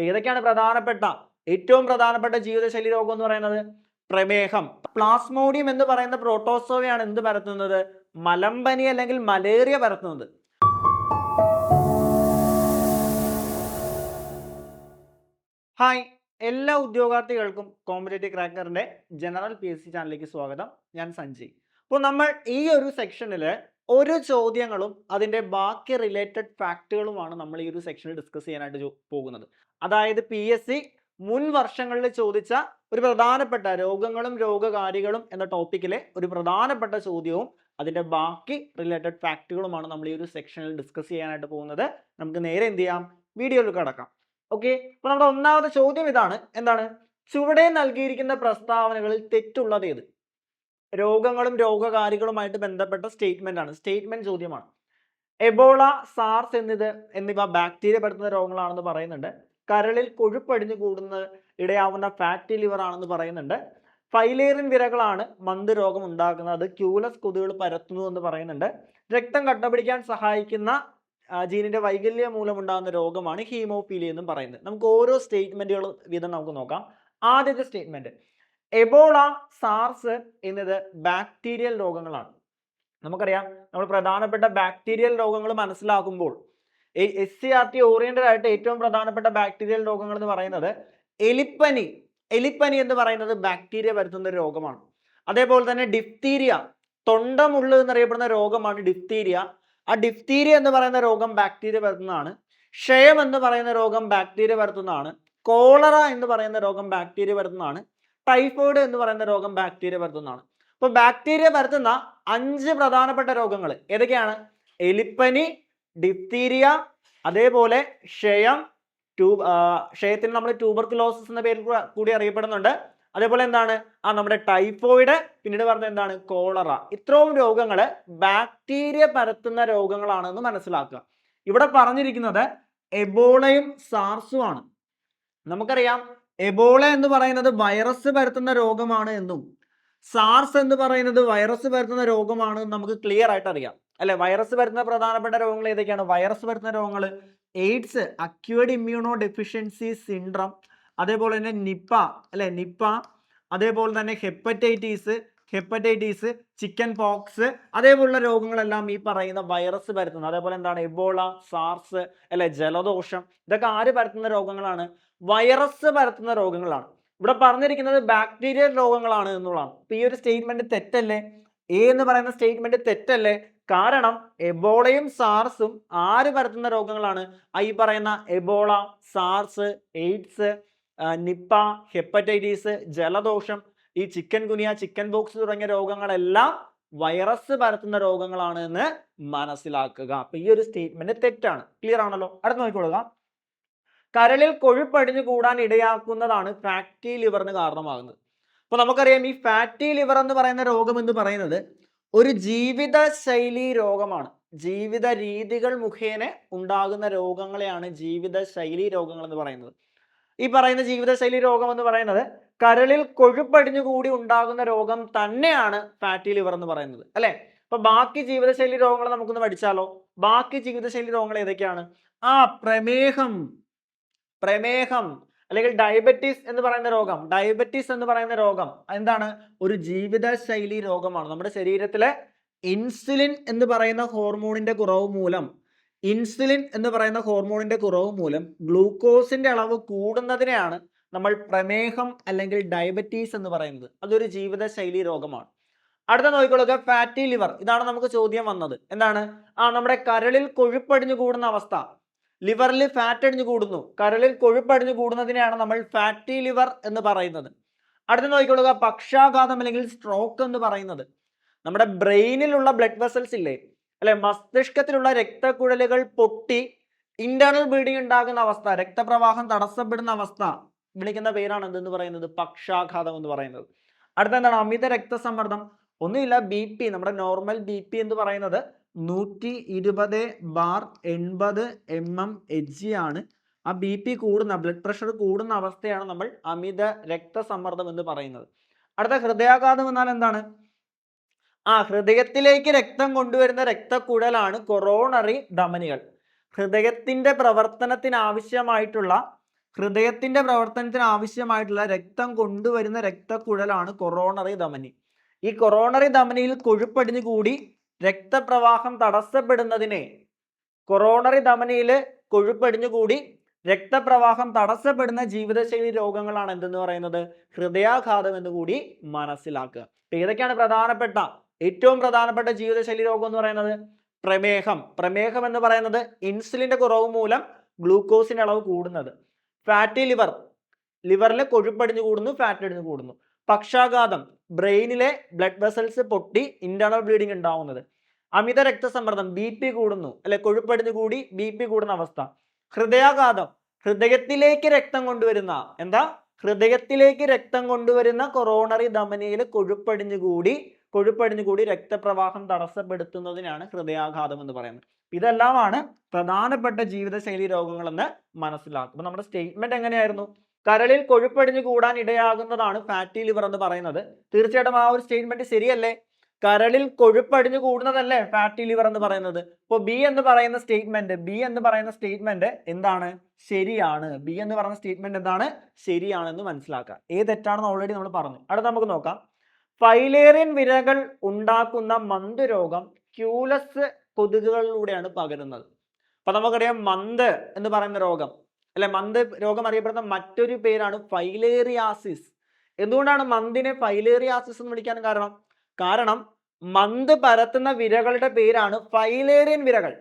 ഏതൊക്കെയാണ് ഏറ്റവും പ്രധാനപ്പെട്ട ജീവിതശൈലി രോഗം എന്ന് പറയുന്നത്? പ്രമേഹം. പ്ലാസ്മോഡിയം എന്ന് പറയുന്ന പ്രോട്ടോസോവയാണ് എന്ത് പരത്തുന്നത്? മലമ്പനി അല്ലെങ്കിൽ മലേറിയ പരത്തുന്നത്. ഹായ്, എല്ലാ ഉദ്യോഗാർത്ഥികൾക്കും കോമ്പറ്റേറ്റീവ് ക്രാക്കറിന്റെ ജനറൽ PSC ചാനലിലേക്ക് സ്വാഗതം. ഞാൻ സഞ്ജയ്. അപ്പോൾ നമ്മൾ ഈ ഒരു സെക്ഷനിൽ ഒരു ചോദ്യങ്ങളും അതിൻ്റെ ബാക്കി റിലേറ്റഡ് ഫാക്റ്റുകളുമാണ് നമ്മൾ ഈ ഒരു സെക്ഷനിൽ ഡിസ്കസ് ചെയ്യാനായിട്ട് പോകുന്നത്. അതായത് PSC മുൻ വർഷങ്ങളിൽ ചോദിച്ച ഒരു പ്രധാനപ്പെട്ട രോഗങ്ങളും രോഗകാരികളും എന്ന ടോപ്പിക്കിലെ ഒരു പ്രധാനപ്പെട്ട ചോദ്യവും അതിൻ്റെ ബാക്കി റിലേറ്റഡ് ഫാക്റ്റുകളുമാണ് നമ്മൾ ഈ ഒരു സെക്ഷനിൽ ഡിസ്കസ് ചെയ്യാനായിട്ട് പോകുന്നത്. നമുക്ക് നേരെ എന്ത് ചെയ്യാം, വീഡിയോയിലേക്ക് കടക്കാം. ഓക്കെ, അപ്പോൾ നമ്മുടെ ഒന്നാമത്തെ ചോദ്യം ഇതാണ്. എന്താണ്? ചുവടെ നൽകിയിരിക്കുന്ന പ്രസ്താവനകളിൽ തെറ്റുള്ളത് ഏത്? രോഗങ്ങളും രോഗകാരികളുമായിട്ട് ബന്ധപ്പെട്ട സ്റ്റേറ്റ്മെന്റ് ആണ്, സ്റ്റേറ്റ്മെന്റ് ചോദ്യമാണ്. എബോള, സാർസ് എന്നിവ ബാക്ടീരിയ പരത്തുന്ന രോഗങ്ങളാണെന്ന് പറയുന്നുണ്ട്. കരളിൽ കൊഴുപ്പടിഞ്ഞു കൂടുന്ന ഇടയാവുന്ന ഫാറ്റി ലിവർ ആണെന്ന് പറയുന്നുണ്ട്. ഫൈലേറിയൻ വിരകളാണ് മന്ത് രോഗം ഉണ്ടാക്കുന്നത്, ക്യൂലസ് കൊതുകുകൾ പരത്തുന്നു എന്ന് പറയുന്നുണ്ട്. രക്തം കട്ടപിടിക്കാൻ സഹായിക്കുന്ന ജീനിന്റെ വൈകല്യം മൂലമുണ്ടാകുന്ന രോഗമാണ് ഹീമോഫീലിയ എന്നും പറയുന്നത്. നമുക്ക് ഓരോ സ്റ്റേറ്റ്മെന്റുകൾ വീതം നമുക്ക് നോക്കാം. ആദ്യത്തെ സ്റ്റേറ്റ്മെന്റ്, എബോള, സാർസ് എന്നത് ബാക്ടീരിയൽ രോഗങ്ങളാണ്. നമുക്കറിയാം, നമ്മൾ പ്രധാനപ്പെട്ട ബാക്ടീരിയൽ രോഗങ്ങൾ മനസ്സിലാക്കുമ്പോൾ SCERT ഓറിയന്റഡ് ആയിട്ട് ഏറ്റവും പ്രധാനപ്പെട്ട ബാക്ടീരിയൽ രോഗങ്ങൾ എന്ന് പറയുന്നത് എലിപ്പനി എന്ന് പറയുന്നത് ബാക്ടീരിയ പരത്തുന്ന രോഗമാണ്. അതേപോലെ തന്നെ ഡിഫ്തീരിയ, തൊണ്ടമുള്ളു എന്നറിയപ്പെടുന്ന രോഗമാണ് ഡിഫ്തീരിയ. ആ ഡിഫ്തീരിയ എന്ന് പറയുന്ന രോഗം ബാക്ടീരിയ പരത്തുന്നതാണ്. ക്ഷയം എന്ന് പറയുന്ന രോഗം ബാക്ടീരിയ പരത്തുന്നതാണ്. കോളറ എന്ന് പറയുന്ന രോഗം ബാക്ടീരിയ പരത്തുന്നതാണ്. ടൈഫോയിഡ് എന്ന് പറയുന്ന രോഗം ബാക്ടീരിയ പരത്തുന്നതാണ്. അപ്പോൾ ബാക്ടീരിയ പരത്തുന്ന 5 പ്രധാനപ്പെട്ട രോഗങ്ങൾ ഏതൊക്കെയാണ്? എലിപ്പനി, ഡിഫ്തീരിയ, അതേപോലെ ക്ഷയം, ക്ഷയത്തിന് നമ്മൾ ട്യൂബർക്കുലോസിസ് എന്ന പേരിൽ കൂടി അറിയപ്പെടുന്നുണ്ട്. അതേപോലെ എന്താണ്? നമ്മുടെ ടൈഫോയിഡ്, പിന്നീട് പറഞ്ഞത് എന്താണ്? കോളറ. ഇത്രയും രോഗങ്ങൾ ബാക്ടീരിയ പരത്തുന്ന രോഗങ്ങളാണെന്ന് മനസ്സിലാക്കുക. ഇവിടെ പറഞ്ഞിരിക്കുന്നത് എബോളയും സാർസും ആണ്. നമുക്കറിയാം, എബോള എന്ന് പറയുന്നത് വൈറസ് പരത്തുന്ന രോഗമാണ് എന്നും സാർസ് എന്ന് പറയുന്നത് വൈറസ് പരത്തുന്ന രോഗമാണ് നമുക്ക് ക്ലിയർ ആയിട്ട് അറിയാം, അല്ലെ? വൈറസ് പരത്തുന്ന പ്രധാനപ്പെട്ട രോഗങ്ങൾ ഏതൊക്കെയാണ്? വൈറസ് പരത്തുന്ന രോഗങ്ങൾ AIDS, acquired immuno deficiency syndrome, അതേപോലെ തന്നെ നിപ്പ, അതേപോലെ തന്നെ ഹെപ്പറ്റൈറ്റിസ്, ചിക്കൻ പോക്സ്, അതേപോലുള്ള രോഗങ്ങളെല്ലാം ഈ പറയുന്ന വൈറസ് പരത്തുന്നത്. അതേപോലെ എന്താണ്? എബോള, സാർസ്, അല്ലെ, ജലദോഷം, ഇതൊക്കെ ആര് പരത്തുന്ന രോഗങ്ങളാണ്? വൈറസ് പരത്തുന്ന രോഗങ്ങളാണ്. ഇവിടെ പറഞ്ഞിരിക്കുന്നത് ബാക്ടീരിയൽ രോഗങ്ങളാണ് എന്നുള്ളതാണ്. അപ്പൊ ഈ ഒരു സ്റ്റേറ്റ്മെന്റ് തെറ്റല്ലേ? എന്ന് പറയുന്ന സ്റ്റേറ്റ്മെന്റ് തെറ്റല്ലേ? കാരണം എബോളയും സാർസും ആര് പരത്തുന്ന രോഗങ്ങളാണ്? ഈ പറയുന്ന Ebola, SARS, AIDS, Nipah, hepatitis, ജലദോഷം, ഈ ചിക്കൻ ഗുനിയ, ചിക്കൻ ബോക്സ് തുടങ്ങിയ രോഗങ്ങളെല്ലാം വൈറസ് പരത്തുന്ന രോഗങ്ങളാണ് എന്ന് മനസ്സിലാക്കുക. അപ്പൊ ഈ ഒരു സ്റ്റേറ്റ്മെന്റ് തെറ്റാണ്. ക്ലിയർ ആണല്ലോ? അടുത്ത് നോക്കിക്കൊള്ളുക. കരളിൽ കൊഴുപ്പടിഞ്ഞു കൂടാൻ ഇടയാക്കുന്നതാണ് ഫാറ്റി ലിവറിന് കാരണമാകുന്നത്. അപ്പൊ നമുക്കറിയാം, ഈ ഫാറ്റി ലിവർ എന്ന് പറയുന്ന രോഗം എന്ന് പറയുന്നത് ഒരു ജീവിതശൈലി രോഗമാണ്. ജീവിത രീതികൾ മുഖേന ഉണ്ടാകുന്ന രോഗങ്ങളെയാണ് ജീവിതശൈലി രോഗങ്ങൾ എന്ന് പറയുന്നത്. ഈ പറയുന്ന ജീവിതശൈലി രോഗം എന്ന് പറയുന്നത് കരളിൽ കൊഴുപ്പടിഞ്ഞു കൂടി ഉണ്ടാകുന്ന രോഗം തന്നെയാണ് ഫാറ്റി ലിവർ എന്ന് പറയുന്നത്, അല്ലെ? അപ്പൊ ബാക്കി ജീവിതശൈലി രോഗങ്ങൾ നമുക്കൊന്ന് പഠിച്ചാലോ? ബാക്കി ജീവിതശൈലി രോഗങ്ങൾ ഏതൊക്കെയാണ്? പ്രമേഹം അല്ലെങ്കിൽ ഡയബറ്റീസ് എന്ന് പറയുന്ന രോഗം എന്താണ്? ഒരു ജീവിതശൈലി രോഗമാണ്. നമ്മുടെ ശരീരത്തിലെ ഇൻസുലിൻ എന്ന് പറയുന്ന ഹോർമോണിന്റെ കുറവ് മൂലം ഗ്ലൂക്കോസിന്റെ അളവ് കൂടുന്നതിനെയാണ് നമ്മൾ പ്രമേഹം അല്ലെങ്കിൽ ഡയബറ്റീസ് എന്ന് പറയുന്നത്. അതൊരു ജീവിതശൈലി രോഗമാണ്. അടുത്ത നോക്കിക്കൊള്ളുക, ഫാറ്റി ലിവർ. ഇതാണ് നമുക്ക് ചോദ്യം വന്നത്. എന്താണ്? നമ്മുടെ കരളിൽ കൊഴുപ്പടിഞ്ഞു കൂടുന്ന അവസ്ഥ, ലിവറിൽ ഫാറ്റ് അടിഞ്ഞു കൂടുന്നു, കരളിൽ കൊഴുപ്പടിഞ്ഞു കൂടുന്നതിനെയാണ് നമ്മൾ ഫാറ്റി ലിവർ എന്ന് പറയുന്നത്. അടുത്ത നോക്കിക്കൊള്ളുക, പക്ഷാഘാതം അല്ലെങ്കിൽ സ്ട്രോക്ക് എന്ന് പറയുന്നത് നമ്മുടെ ബ്രെയിനിലുള്ള ബ്ലഡ് വെസൽസ് ഇല്ലേ, അല്ലെ, മസ്തിഷ്കത്തിലുള്ള രക്തക്കുഴലുകൾ പൊട്ടി ഇന്റേണൽ ബ്ലീഡിംഗ് ഉണ്ടാകുന്ന അവസ്ഥ, രക്തപ്രവാഹം തടസ്സപ്പെടുന്ന അവസ്ഥ വിളിക്കുന്ന പേരാണ് എന്തെന്ന് പറയുന്നത്? പക്ഷാഘാതം എന്ന് പറയുന്നത്. അടുത്ത എന്താണ്? അമിത രക്തസമ്മർദ്ദം. ഒന്നുമില്ല, BP, നമ്മുടെ നോർമൽ BP എന്ന് പറയുന്നത് 120/80 mmHg ആണ്. ആ BP കൂടുന്ന, ബ്ലഡ് പ്രഷർ കൂടുന്ന അവസ്ഥയാണ് നമ്മൾ അമിത രക്തസമ്മർദ്ദം എന്ന് പറയുന്നത്. അടുത്ത ഹൃദയാഘാതം എന്നാൽ എന്താണ്? ഹൃദയത്തിലേക്ക് രക്തം കൊണ്ടുവരുന്ന രക്തക്കുഴലാണ് കൊറോണറി ധമനികൾ. ഹൃദയത്തിന്റെ പ്രവർത്തനത്തിന് ആവശ്യമായിട്ടുള്ള ഹൃദയത്തിന്റെ പ്രവർത്തനത്തിന് ആവശ്യമായിട്ടുള്ള രക്തം കൊണ്ടുവരുന്ന രക്തക്കുഴലാണ് കൊറോണറി ധമനി. ഈ കൊറോണറി ധമനിയിൽ കൊഴുപ്പടിഞ്ഞു കൂടി രക്തപ്രവാഹം തടസ്സപ്പെടുന്നതിനെ, കൊറോണറി ധമനിയിൽ കൊഴുപ്പടിഞ്ഞു കൂടി രക്തപ്രവാഹം തടസ്സപ്പെടുന്ന ജീവിതശൈലി രോഗങ്ങളാണ് എന്തെന്ന് പറയുന്നത്? ഹൃദയാഘാതം എന്ന് കൂടി മനസ്സിലാക്കുക. ഏതൊക്കെയാണ് ഏറ്റവും പ്രധാനപ്പെട്ട ജീവിതശൈലി രോഗം എന്ന് പറയുന്നത്? പ്രമേഹം എന്ന് പറയുന്നത് ഇൻസുലിന്റെ കുറവ് മൂലം ഗ്ലൂക്കോസിന്റെ അളവ് കൂടുന്നത്. ഫാറ്റി ലിവറിൽ കൊഴുപ്പടിഞ്ഞു കൂടുന്നു, ഫാറ്റ് അടിഞ്ഞു കൂടുന്നു. പക്ഷാഘാതം, ബ്രെയിനിലെ ബ്ലഡ് വെസൽസ് പൊട്ടി ഇന്റേണൽ ബ്ലീഡിംഗ് ഉണ്ടാവുന്നത്. അമിത രക്തസമ്മർദ്ദം, BP കൂടുന്നു, അല്ലെ, കൊഴുപ്പടിഞ്ഞു കൂടി BP കൂടുന്ന അവസ്ഥ. ഹൃദയാഘാതം, ഹൃദയത്തിലേക്ക് രക്തം കൊണ്ടുവരുന്ന കൊറോണറി ധമനിയിൽ കൊഴുപ്പടിഞ്ഞുകൂടി രക്തപ്രവാഹം തടസ്സപ്പെടുത്തുന്നതിനാണ് ഹൃദയാഘാതം എന്ന് പറയുന്നത്. ഇതെല്ലാമാണ് പ്രധാനപ്പെട്ട ജീവിതശൈലി രോഗങ്ങളെന്ന് മനസ്സിലാക്കും. നമ്മുടെ സ്റ്റേറ്റ്മെന്റ് എങ്ങനെയായിരുന്നു? കരളിൽ കൊഴുപ്പടിഞ്ഞു കൂടാൻ ഇടയാകുന്നതാണ് ഫാറ്റി ലിവർ എന്ന് പറയുന്നത്. തീർച്ചയായിട്ടും ആ ഒരു സ്റ്റേറ്റ്മെന്റ് ശരിയല്ലേ? കരളിൽ കൊഴുപ്പടിഞ്ഞു കൂടുന്നതല്ലേ ഫാറ്റി ലിവർ എന്ന് പറയുന്നത്. ഇപ്പോൾ ബി എന്ന് പറയുന്ന സ്റ്റേറ്റ്മെന്റ് എന്താണ്? ശരിയാണ്. ബി എന്ന് പറയുന്ന സ്റ്റേറ്റ്മെന്റ് എന്താണ്? ശരിയാണെന്ന് മനസ്സിലാക്കുക. തെറ്റാണെന്ന് ഓൾറെഡി നമ്മൾ പറഞ്ഞു. അടുത്ത നമുക്ക് നോക്കാം. ഫൈലേറിയൻ വിരകൾ ഉണ്ടാക്കുന്ന മന്ത് രോഗം ക്യൂലസ് കൊതുകുകളിലൂടെയാണ് പകരുന്നത്. അപ്പൊ നമുക്കറിയാം മന്ത് എന്ന് പറയുന്ന രോഗം, അല്ലെ, മന്ത് രോഗം അറിയപ്പെടുന്ന മറ്റൊരു പേരാണ് ഫൈലേറിയാസിസ്. എന്തുകൊണ്ടാണ് മന്തിനെ ഫൈലേറിയാസിസ് എന്ന് വിളിക്കാൻ കാരണം മന്ത് പരത്തുന്ന വിരകളുടെ പേരാണ് ഫൈലേറിയൻ വിരകൾ.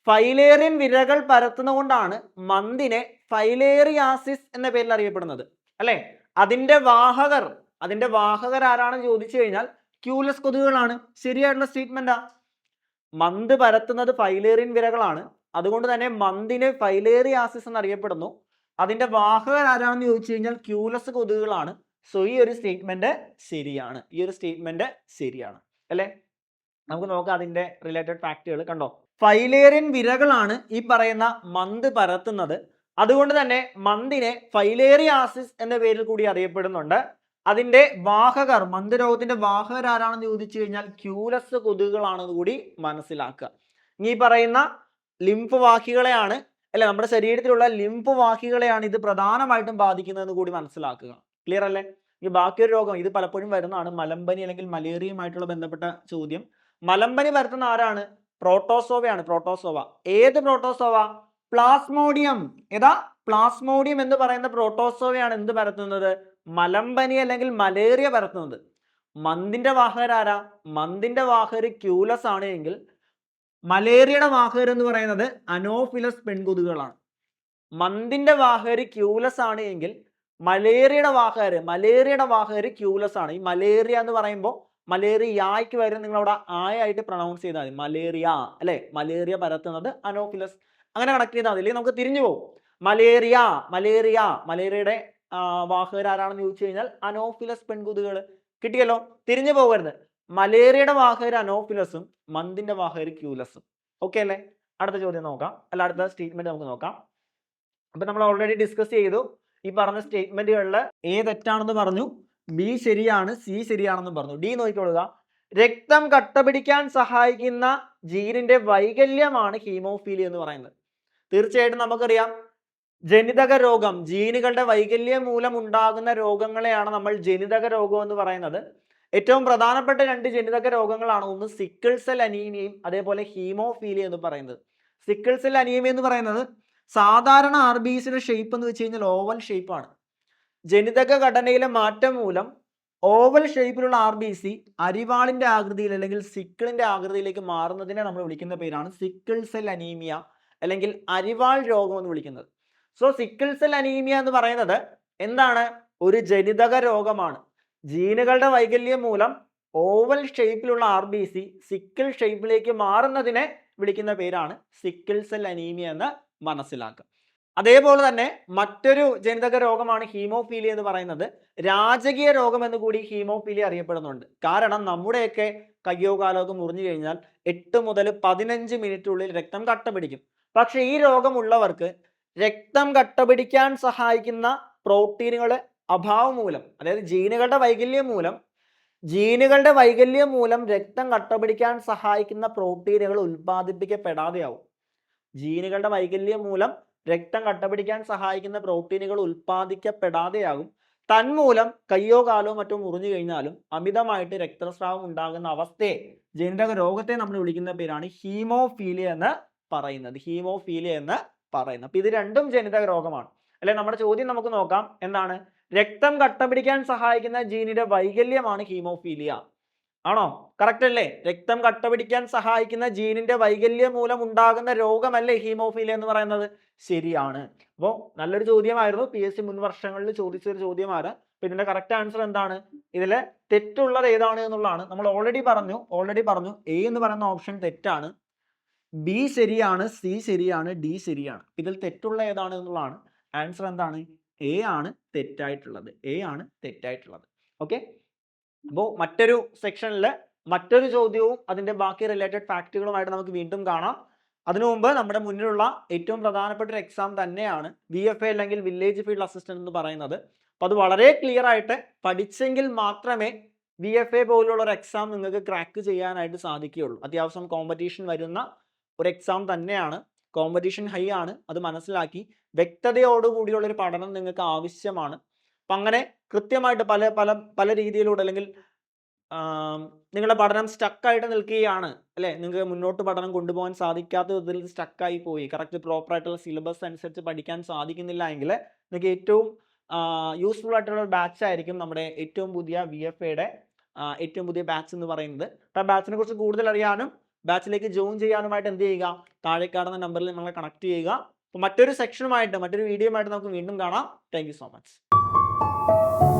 ഫൈലേറിയൻ വിരകൾ പരത്തുന്നതുകൊണ്ടാണ് മന്തിനെ ഫൈലേറിയാസിസ് എന്ന പേരിൽ അറിയപ്പെടുന്നത്, അല്ലെ. അതിന്റെ വാഹകർ ആരാണെന്ന് ചോദിച്ചു കഴിഞ്ഞാൽ ക്യൂലസ് കൊതുകുകളാണ്. ശരിയായിട്ടുള്ള സ്റ്റേറ്റ്മെന്റാ. മന്ത് പരത്തുന്നത് ഫൈലേറിയൻ വിരകളാണ്, അതുകൊണ്ട് തന്നെ മന്തിനെ ഫൈലേറിയാസിസ് എന്നറിയപ്പെടുന്നു. അതിന്റെ വാഹകർ ആരാണെന്ന് ചോദിച്ചു കഴിഞ്ഞാൽ ക്യൂലസ് കൊതുകുകളാണ്. സോ ഈ ഒരു സ്റ്റേറ്റ്മെന്റ് ശരിയാണ്, അല്ലെ. നമുക്ക് നോക്കാം അതിന്റെ റിലേറ്റഡ് ഫാക്ടുകൾ. കണ്ടോ, ഫൈലേറിയൻ വിരകളാണ് ഈ പറയുന്ന മന്ത് പരത്തുന്നത്. അതുകൊണ്ട് തന്നെ മന്തിനെ ഫൈലേറിയാസിസ് എന്ന പേരിൽ കൂടി അറിയപ്പെടുന്നുണ്ട്. അതിന്റെ വാഹകർ, മന്ത് രോഗത്തിന്റെ വാഹകർ ആരാണെന്ന് ചോദിച്ചു കഴിഞ്ഞാൽ ക്യൂലസ് കൊതുകുകളാണെന്ന് കൂടി മനസ്സിലാക്കുക. ഈ പറയുന്ന ലിംഫ് വാഹികളെയാണ്, അല്ലെ, നമ്മുടെ ശരീരത്തിലുള്ള ലിംഫ് വാഹികളെയാണ് ഇത് പ്രധാനമായിട്ടും ബാധിക്കുന്നതെന്ന് കൂടി മനസ്സിലാക്കുക. ക്ലിയർ അല്ലേ? ഈ ബാക്കിയൊരു രോഗം, ഇത് പലപ്പോഴും വരുന്നതാണ്, മലമ്പനി അല്ലെങ്കിൽ മലേറിയയുമായിട്ടുള്ള ബന്ധപ്പെട്ട ചോദ്യം. മലമ്പനി പരത്തുന്ന ആരാണ്? പ്രോട്ടോസോവയാണ്. ഏത് പ്രോട്ടോസോവ? പ്ലാസ്മോഡിയം. പ്ലാസ്മോഡിയം എന്ന് പറയുന്ന പ്രോട്ടോസോവയാണ് എന്ത് പരത്തുന്നത്? മലമ്പനി അല്ലെങ്കിൽ മലേറിയ പരത്തുന്നത്. മന്തിന്റെ വാഹകർ ആരാ? മന്തിന്റെ വാഹകർ ക്യൂലസ് ആണ് എങ്കിൽ മലേറിയയുടെ വാഹകർ എന്ന് പറയുന്നത് അനോഫിലസ് പെൺകൊതുകുകളാണ്. മന്തിന്റെ വാഹകർ ക്യൂലസ് ആണ് എങ്കിൽ മലേറിയയുടെ വാഹകർ ക്യൂലസ് ആണ്. ഈ മലേറിയ എന്ന് പറയുമ്പോൾ മലേറിയയ്ക്ക് വരും, നിങ്ങൾ അവിടെ ആയിട്ട് പ്രൊണൗൺസ് ചെയ്താൽ മതി. മലേറിയ, അല്ലെ. മലേറിയ പരത്തുന്നത് അനോഫിലസ്. അങ്ങനെ കണക്ട് ചെയ്താൽ മതി, അല്ലെങ്കിൽ നമുക്ക് തിരിഞ്ഞു പോകും. മലേറിയയുടെ വാഹകർ ആരാണെന്ന് ചോദിച്ചു കഴിഞ്ഞാൽ അനോഫിലസ് പെൺകൊതുകുകൾ. കിട്ടിയല്ലോ, തിരിഞ്ഞു പോകരുത്. മലേറിയയുടെ വാഹകർ അനോഫിലസും മന്തിന്റെ വാഹകർ ക്യൂലസും. ഓക്കെ അല്ലേ? അടുത്ത ചോദ്യം നോക്കാം, അടുത്ത സ്റ്റേറ്റ്മെന്റ് നമുക്ക് നോക്കാം. അപ്പൊ നമ്മൾ ഓൾറെഡി ഡിസ്കസ് ചെയ്തു. ഈ പറഞ്ഞ സ്റ്റേറ്റ്മെന്റുകളിൽ തെറ്റാണെന്ന് പറഞ്ഞു, ബി ശരിയാണ്, സി ശരിയാണെന്ന് പറഞ്ഞു. ഡി നോക്കിക്കൊള്ളുക. രക്തം കട്ടപിടിക്കാൻ സഹായിക്കുന്ന ജീനിന്റെ വൈകല്യമാണ് ഹീമോഫീലിയ എന്ന് പറയുന്നത്. തീർച്ചയായിട്ടും നമുക്കറിയാം, ജനിതക രോഗം, ജീനുകളുടെ വൈകല്യം മൂലം ഉണ്ടാകുന്ന രോഗങ്ങളെയാണ് നമ്മൾ ജനിതക രോഗം എന്ന് പറയുന്നത്. ഏറ്റവും പ്രധാനപ്പെട്ട 2 ജനിതക രോഗങ്ങളാണ്, ഒന്ന് സിക്കിൾ സെൽ അനീമിയയും അതേപോലെ ഹീമോഫീലിയ എന്ന് പറയുന്നത്. സിക്കിൾ സെൽ അനീമിയ എന്ന് പറയുന്നത് സാധാരണ RBCയുടെ ഷേപ്പ് എന്ന് വെച്ച് കഴിഞ്ഞാൽ ഓവൽ ഷേപ്പാണ്. ജനിതക ഘടനയിലെ മാറ്റം മൂലം ഓവൽ ഷേപ്പിലുള്ള RBC അരിവാളിന്റെ ആകൃതിയിൽ അല്ലെങ്കിൽ സിക്കിളിന്റെ ആകൃതിയിലേക്ക് മാറുന്നതിനെ നമ്മൾ വിളിക്കുന്ന പേരാണ് സിക്കിൾ സെൽ അനീമിയ അല്ലെങ്കിൽ അരിവാൾ രോഗം എന്ന് വിളിക്കുന്നത്. സോ സിക്കിൾ സെൽ അനീമിയ എന്ന് പറയുന്നത് എന്താണ്? ഒരു ജനിതക രോഗമാണ്. ജീനുകളുടെ വൈകല്യം മൂലം ഓവൽ ഷേപ്പിലുള്ള RBC സിക്കിൾ ഷേപ്പിലേക്ക് മാറുന്നതിനെ വിളിക്കുന്ന പേരാണ് സിക്കിൾ സെൽ അനീമിയ എന്ന് മനസ്സിലാക്കുക. അതേപോലെ തന്നെ മറ്റൊരു ജനിതക രോഗമാണ് ഹീമോഫീലിയ എന്ന് പറയുന്നത്. രാജകീയ രോഗം എന്ന് കൂടി ഹീമോഫീലിയ അറിയപ്പെടുന്നുണ്ട്. കാരണം നമ്മുടെയൊക്കെ കയ്യോ കാലോ ഒക്കെ മുറിഞ്ഞു കഴിഞ്ഞാൽ 8 മുതൽ 15 മിനിറ്റിനുള്ളിൽ രക്തം കട്ട പിടിക്കും. പക്ഷെ ഈ രോഗമുള്ളവർക്ക് രക്തം കട്ട പിടിക്കാൻ സഹായിക്കുന്ന പ്രോട്ടീനുകളുടെ അഭാവം മൂലം, അതായത് ജീനുകളുടെ വൈകല്യം മൂലം രക്തം കട്ട പിടിക്കാൻ സഹായിക്കുന്ന പ്രോട്ടീനുകൾ ഉൽപ്പാദിപ്പിക്കപ്പെടാതെയാവും. ജീനുകളുടെ വൈകല്യം മൂലം രക്തം കട്ടപിടിക്കാൻ സഹായിക്കുന്ന പ്രോട്ടീനുകൾ ഉൽപ്പാദിക്കപ്പെടാതെയാകും. തന്മൂലം കയ്യോ കാലോ മറ്റോ മുറിഞ്ഞു കഴിഞ്ഞാലും അമിതമായിട്ട് രക്തസ്രാവം ഉണ്ടാകുന്ന അവസ്ഥയെ, ജനിതക രോഗത്തെ നമ്മൾ വിളിക്കുന്ന പേരാണ് ഹീമോഫീലിയ എന്ന് പറയുന്നത്. ഹീമോഫീലിയ എന്ന് പറയുന്നത്. അപ്പൊ ഇത് രണ്ടും ജനിതക രോഗമാണ് അല്ലെ. നമ്മുടെ ചോദ്യം നമുക്ക് നോക്കാം. എന്താണ്? രക്തം കട്ടപിടിക്കാൻ സഹായിക്കുന്ന ജീനിന്റെ വൈകല്യമാണ് ഹീമോഫീലിയ. ആണോ? കറക്റ്റ് അല്ലേ? രക്തം കട്ടപിടിക്കാൻ സഹായിക്കുന്ന ജീനിന്റെ വൈകല്യം മൂലം ഉണ്ടാകുന്ന രോഗമല്ലേ ഹീമോഫീലിയ എന്ന് പറയുന്നത്? ശരിയാണ്. അപ്പോൾ നല്ലൊരു ചോദ്യമായിരുന്നു. PSC മുൻ വർഷങ്ങളിൽ ചോദിച്ചൊരു ചോദ്യമാണ്. അപ്പൊ ഇതിന്റെ കറക്റ്റ് ആൻസർ എന്താണ്? ഇതിലെ തെറ്റുള്ളത് ഏതാണ് എന്നുള്ളതാണ്. നമ്മൾ ഓൾറെഡി പറഞ്ഞു എ എന്ന് പറയുന്ന ഓപ്ഷൻ തെറ്റാണ്, ബി ശരിയാണ്, സി ശരിയാണ്, ഡി ശരിയാണ്. ഇതിൽ തെറ്റുള്ള ഏതാണ് എന്നുള്ളതാണ്. ആൻസർ എന്താണ്? എ ആണ് തെറ്റായിട്ടുള്ളത്. എ ആണ് തെറ്റായിട്ടുള്ളത്. ഓക്കെ. അപ്പോൾ മറ്റൊരു സെക്ഷനിൽ മറ്റൊരു ചോദ്യവും അതിന്റെ ബാക്കി റിലേറ്റഡ് ഫാക്റ്റുകളുമായിട്ട് നമുക്ക് വീണ്ടും കാണാം. അതിനു മുമ്പ് നമ്മുടെ മുന്നിലുള്ള ഏറ്റവും പ്രധാനപ്പെട്ട ഒരു എക്സാം തന്നെയാണ് VFA അല്ലെങ്കിൽ വില്ലേജ് ഫീൽഡ് അസിസ്റ്റന്റ് എന്ന് പറയുന്നത്. അപ്പോൾ അത് വളരെ ക്ലിയർ ആയിട്ട് പഠിച്ചെങ്കിൽ മാത്രമേ VFA പോലുള്ള ഒരു എക്സാം നിങ്ങൾക്ക് ക്രാക്ക് ചെയ്യാനായിട്ട് സാധിക്കുകയുള്ളൂ. അത്യാവശ്യം കോമ്പറ്റീഷൻ വരുന്ന ഒരു എക്സാം തന്നെയാണ്. കോമ്പറ്റീഷൻ ഹൈ ആണ്. അത് മനസ്സിലാക്കി വ്യക്തതയോടുകൂടിയുള്ള ഒരു പഠനം നിങ്ങൾക്ക് ആവശ്യമാണ്. അപ്പം അങ്ങനെ കൃത്യമായിട്ട് പല പല പല രീതിയിലൂടെ, അല്ലെങ്കിൽ നിങ്ങളുടെ പഠനം സ്റ്റക്കായിട്ട് നിൽക്കുകയാണ് അല്ലേ, നിങ്ങൾക്ക് മുന്നോട്ട് പഠനം കൊണ്ടുപോകാൻ സാധിക്കാത്ത വിധത്തിൽ സ്റ്റക്കായി പോയി, കറക്റ്റ് പ്രോപ്പറായിട്ടുള്ള സിലബസ് അനുസരിച്ച് പഠിക്കാൻ സാധിക്കുന്നില്ല എങ്കിൽ നിങ്ങൾക്ക് ഏറ്റവും യൂസ്ഫുൾ ആയിട്ടുള്ള ബാച്ച് ആയിരിക്കും നമ്മുടെ ഏറ്റവും പുതിയ VFAയുടെ ഏറ്റവും പുതിയ ബാച്ച് എന്ന് പറയുന്നത്. അപ്പോൾ ആ ബാച്ചിനെ കുറിച്ച് കൂടുതൽ അറിയാനും ബാച്ചിലേക്ക് ജോയിൻ ചെയ്യാനുമായിട്ട് എന്ത് ചെയ്യുക? താഴെ കാണുന്ന നമ്പറിൽ നമ്മളെ കണക്ട് ചെയ്യുക. അപ്പോൾ മറ്റൊരു സെക്ഷനുമായിട്ട്, മറ്റൊരു വീഡിയോയുമായിട്ട് നമുക്ക് വീണ്ടും കാണാം. Thank you so much.